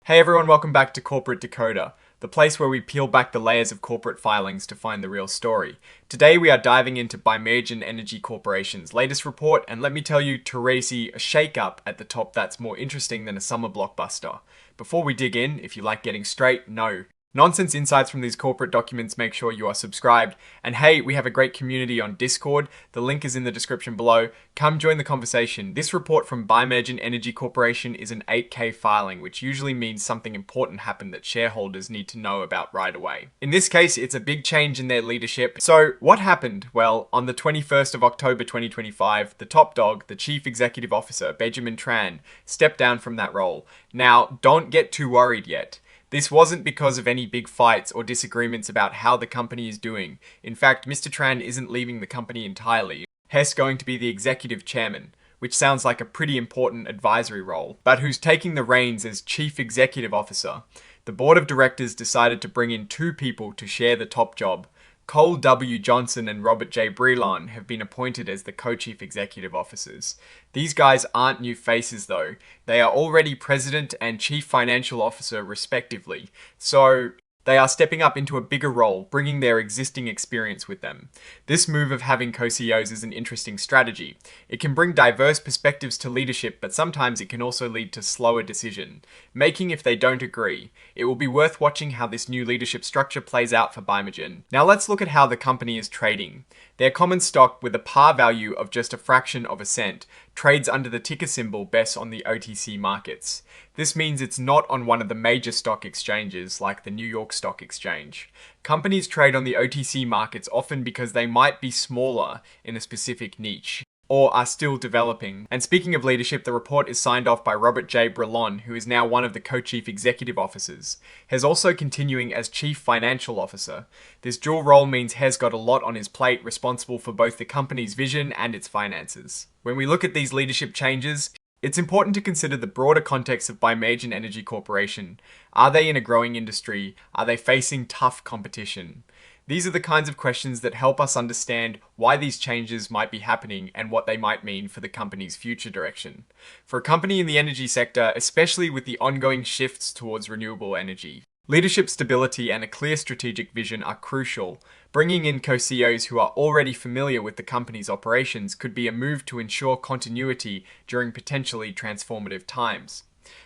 Hey everyone, welcome back to Corporate Decoder, the place where we peel back the layers of corporate filings to find the real story. Today we are diving into Bimergen Energy Corporation's latest report, and let me tell you, Teresi, a shake-up at the top that's more interesting than a summer blockbuster. Before we dig in, if you like getting straight, no. Nonsense insights from these corporate documents, make sure you are subscribed. And hey, we have a great community on Discord. The link is in the description below. Come join the conversation. This report from Bimergen Energy Corporation is an 8K filing, which usually means something important happened that shareholders need to know about right away. In this case, it's a big change in their leadership. So what happened? Well, on the 21st of October 2025, the top dog, the Chief Executive Officer, Benjamin Tran, stepped down from that role. Now, don't get too worried yet. This wasn't because of any big fights or disagreements about how the company is doing. In fact, Mr. Tran isn't leaving the company entirely. He's going to be the executive chairman, which sounds like a pretty important advisory role, but who's taking the reins as chief executive officer. The board of directors decided to bring in two people to share the top job. Cole W. Johnson and Robert J. Brelan have been appointed as the co-chief executive officers. These guys aren't new faces though. They are already president and chief financial officer respectively. So they are stepping up into a bigger role, bringing their existing experience with them. This move of having co-CEOs is an interesting strategy. It can bring diverse perspectives to leadership, but sometimes it can also lead to slower decision making if they don't agree. It will be worth watching how this new leadership structure plays out for Bimergen. Now let's look at how the company is trading. Their common stock, with a par value of just a fraction of a cent, trades under the ticker symbol BES on the OTC markets. This means it's not on one of the major stock exchanges like the New York Stock Exchange. Companies trade on the OTC markets often because they might be smaller in a specific niche, or are still developing. And speaking of leadership, the report is signed off by Robert J. Brelan, who is now one of the co-chief executive officers. He's also continuing as chief financial officer. This dual role means Hes got a lot on his plate, responsible for both the company's vision and its finances. When we look at these leadership changes, it's important to consider the broader context of Bimergen Energy Corporation. Are they in a growing industry? Are they facing tough competition? These are the kinds of questions that help us understand why these changes might be happening and what they might mean for the company's future direction. For a company in the energy sector, especially with the ongoing shifts towards renewable energy, leadership stability and a clear strategic vision are crucial. Bringing in co-CEOs who are already familiar with the company's operations could be a move to ensure continuity during potentially transformative times.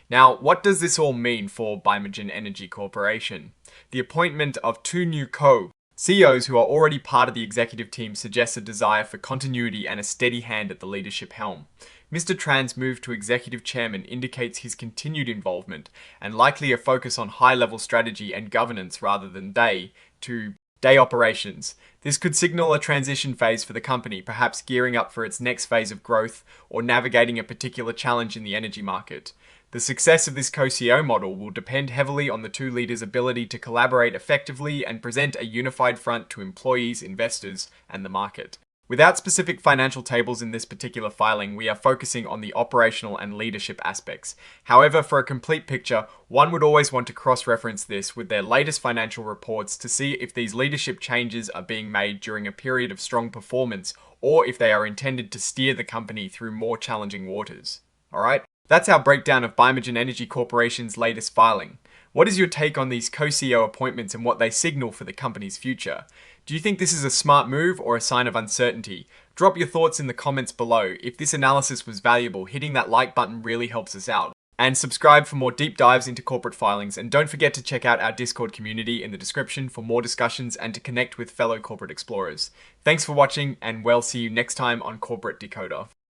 Now, what does this all mean for Bimergen Energy Corporation? The appointment of two new CEOs who are already part of the executive team suggests a desire for continuity and a steady hand at the leadership helm. Mr. Tran's move to executive chairman indicates his continued involvement and likely a focus on high-level strategy and governance rather than day-to-day operations. This could signal a transition phase for the company, perhaps gearing up for its next phase of growth or navigating a particular challenge in the energy market. The success of this co-CEO model will depend heavily on the two leaders' ability to collaborate effectively and present a unified front to employees, investors, and the market. Without specific financial tables in this particular filing, we are focusing on the operational and leadership aspects. However, for a complete picture, one would always want to cross-reference this with their latest financial reports to see if these leadership changes are being made during a period of strong performance or if they are intended to steer the company through more challenging waters. Alright? That's our breakdown of Bimergen Energy Corporation's latest filing. What is your take on these co-CEO appointments and what they signal for the company's future? Do you think this is a smart move or a sign of uncertainty? Drop your thoughts in the comments below. If this analysis was valuable, hitting that like button really helps us out. And subscribe for more deep dives into corporate filings, and don't forget to check out our Discord community in the description for more discussions and to connect with fellow corporate explorers. Thanks for watching, and we'll see you next time on Corporate Decoder.